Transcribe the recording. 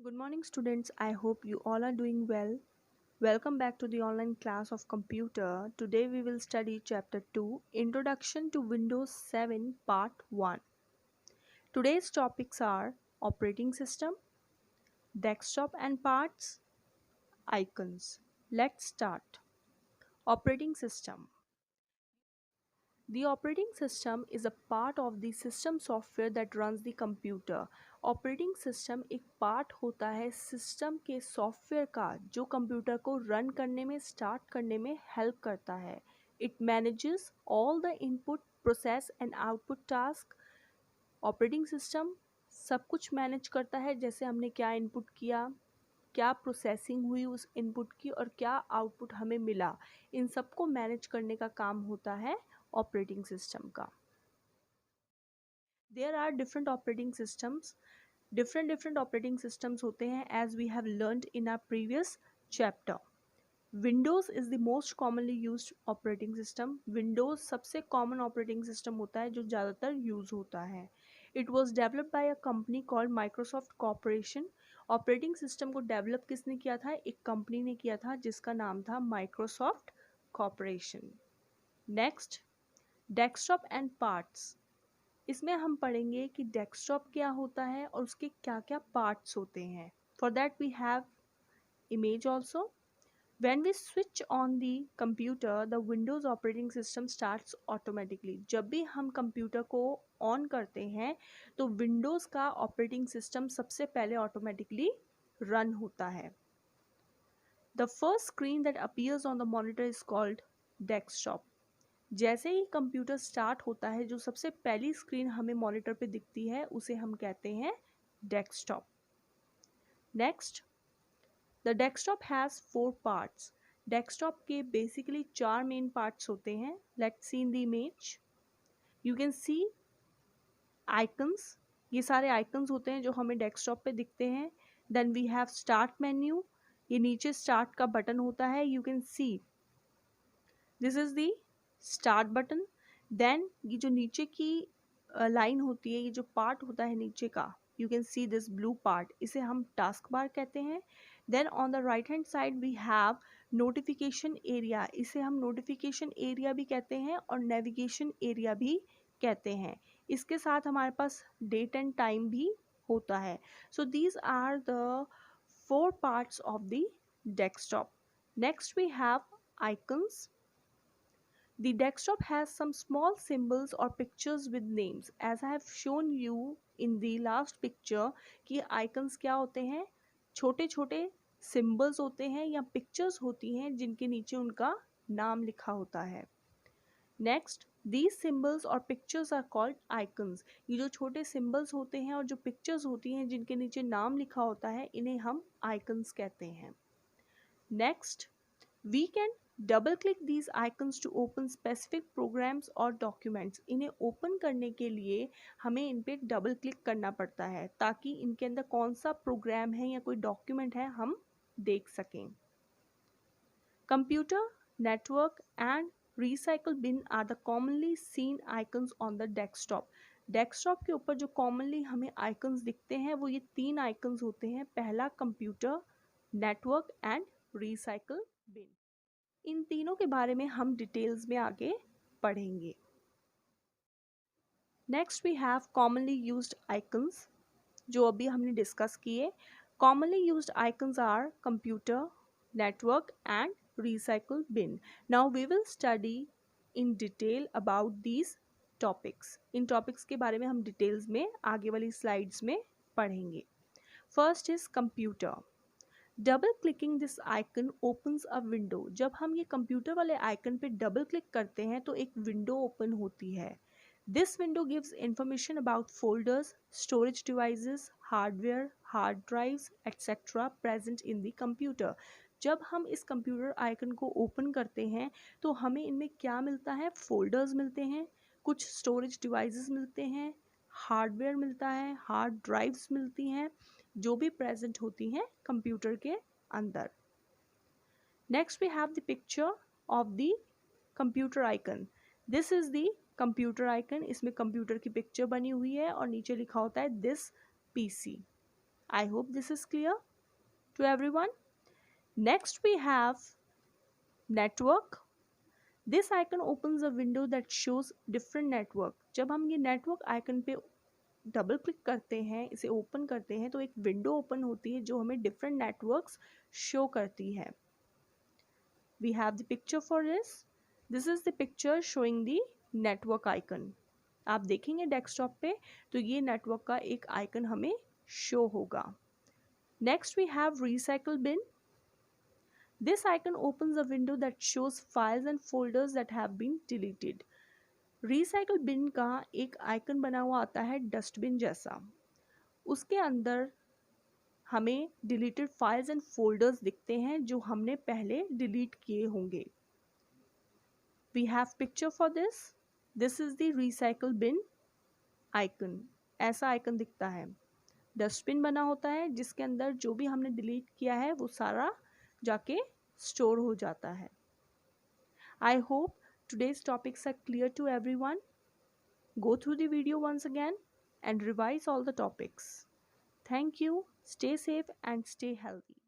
Good morning, students. I hope you all are doing well. Welcome back to the online class of computer. Today we will study chapter 2, Introduction to Windows 7 Part 1. Today's topics are operating system, desktop and parts, icons. Let's start. Operating system. The operating system is a part of the system software that runs the computer. Operating system एक part होता है system के software का जो computer को run करने में start करने में हेल्प करता है. It manages all the input process and output task. Operating system सब कुछ मैनेज करता है, जैसे हमने क्या इनपुट किया, क्या प्रोसेसिंग हुई उस इनपुट की और क्या आउटपुट हमें मिला, इन सबको मैनेज करने का काम होता है ऑपरेटिंग सिस्टम का. There are different operating systems. Different operating systems होते हैं as we have learned in our previous chapter. Windows is the most commonly used operating system. Windows सबसे कॉमन ऑपरेटिंग सिस्टम होता है जो ज़्यादातर यूज़ होता है. It was developed by a company called Microsoft Corporation. Operating system को develop किसने किया था? एक कंपनी ने किया था जिसका नाम था Microsoft corporation. Next, desktop and parts. इसमें हम पढ़ेंगे कि डेस्कटॉप क्या होता है और उसके क्या क्या पार्ट्स होते हैं. For that we have image also. When we switch on the computer, the Windows operating system starts automatically. जब भी हम कंप्यूटर को ऑन करते हैं तो विंडोज़ का ऑपरेटिंग सिस्टम सबसे पहले ऑटोमेटिकली रन होता है. The first screen that appears on the monitor is called desktop. जैसे ही कंप्यूटर स्टार्ट होता है जो सबसे पहली स्क्रीन हमें मॉनिटर पे दिखती है उसे हम कहते हैं desktop. Next, the desktop has 4 parts. Desktop के बेसिकली 4 मेन पार्ट्स होते हैं. Let's see in the image. You can C icons. ये सारे आइकन्स होते हैं जो हमें डेस्कटॉप पे दिखते हैं. Then we have start menu. ये नीचे स्टार्ट का बटन होता है. You can see this is the start button. Then ये जो नीचे की लाइन होती है, ये जो पार्ट होता है नीचे का, you can see this blue part, इसे हम टास्क बार कहते हैं. Then on the right hand side we have notification area. इसे हम नोटिफिकेशन एरिया भी कहते हैं और नेविगेशन एरिया भी कहते हैं. इसके साथ हमारे पास डेट एंड टाइम भी होता है. So these are the 4 parts of the desktop. Next we have icons. The desktop has some small symbols or pictures with names. As I have shown you in the last picture कि icons क्या होते हैं? छोटे छोटे symbols होते हैं या pictures होती हैं जिनके नीचे उनका नाम लिखा होता है. Next, these symbols or pictures are called icons. ये जो छोटे symbols होते हैं और जो pictures होती हैं जिनके नीचे नाम लिखा होता है, इन्हें हम icons कहते हैं. Next, we can double click these icons to open specific programs और डॉक्यूमेंट्स. इन्हें ओपन करने के लिए हमें इन पे डबल क्लिक करना पड़ता है ताकि इनके अंदर कौन सा प्रोग्राम है या कोई डॉक्यूमेंट है हम देख सकें. Computer, network and recycle bin are the commonly seen icons on the desktop. Desktop के ऊपर जो कॉमनली हमें आइकन्स दिखते हैं वो ये 3 आइकन्स होते हैं. पहला computer, network and recycle bin. इन तीनों के बारे में हम डिटेल्स में आगे पढ़ेंगे. Next we have commonly used icons जो अभी हमने डिस्कस किए. Commonly used icons are computer, network and recycle bin. Now we will study in detail about these topics. इन टॉपिक्स के बारे में हम डिटेल्स में आगे वाली स्लाइड्स में पढ़ेंगे. First is computer. Double clicking this icon opens a window. जब हम ये कंप्यूटर वाले आइकन पे डबल क्लिक करते हैं तो एक विंडो ओपन होती है. This window gives information about folders, storage devices, hardware, hard drives etcetera present in the computer. जब हम इस कंप्यूटर आइकन को ओपन करते हैं तो हमें इनमें क्या मिलता है? फोल्डर्स मिलते हैं, कुछ स्टोरेज डिवाइसेस मिलते हैं, हार्डवेयर मिलता है, हार्ड ड्राइव्स मिलती हैं जो भी प्रेजेंट होती हैं कंप्यूटर के अंदर. Next we have the picture of the computer icon. This is the computer icon. इसमें कंप्यूटर की पिक्चर बनी हुई है और नीचे लिखा होता है this PC. I hope this is clear to everyone. Next we have network. This icon opens a window that shows different network. जब हम ये नेटवर्क आइकन पे डबल क्लिक करते हैं, इसे ओपन करते हैं, तो एक विंडो ओपन होती है जो हमें डिफरेंट नेटवर्क्स शो करती है. We have the picture for this. This is the picture showing the network icon. आप देखेंगे डेस्कटॉप पे तो ये नेटवर्क का एक आइकन हमें शो होगा. Next we have recycle bin. This icon opens a window that shows files and folders that have been deleted. Recycle bin का एक आइकन बना हुआ आता है डस्टबिन जैसा. उसके अंदर हमें डिलीटेड फाइल्स एंड फोल्डर्स दिखते हैं जो हमने पहले डिलीट किए होंगे. We have picture for this. This is the recycle bin icon. ऐसा आइकन दिखता है. डस्टबिन बना होता है जिसके अंदर जो भी हमने डिलीट किया है वो सारा जाके स्टोर हो जाता है. I hope today's topics are clear to everyone. Go through the video once again and revise all the topics. Thank you. Stay safe and stay healthy.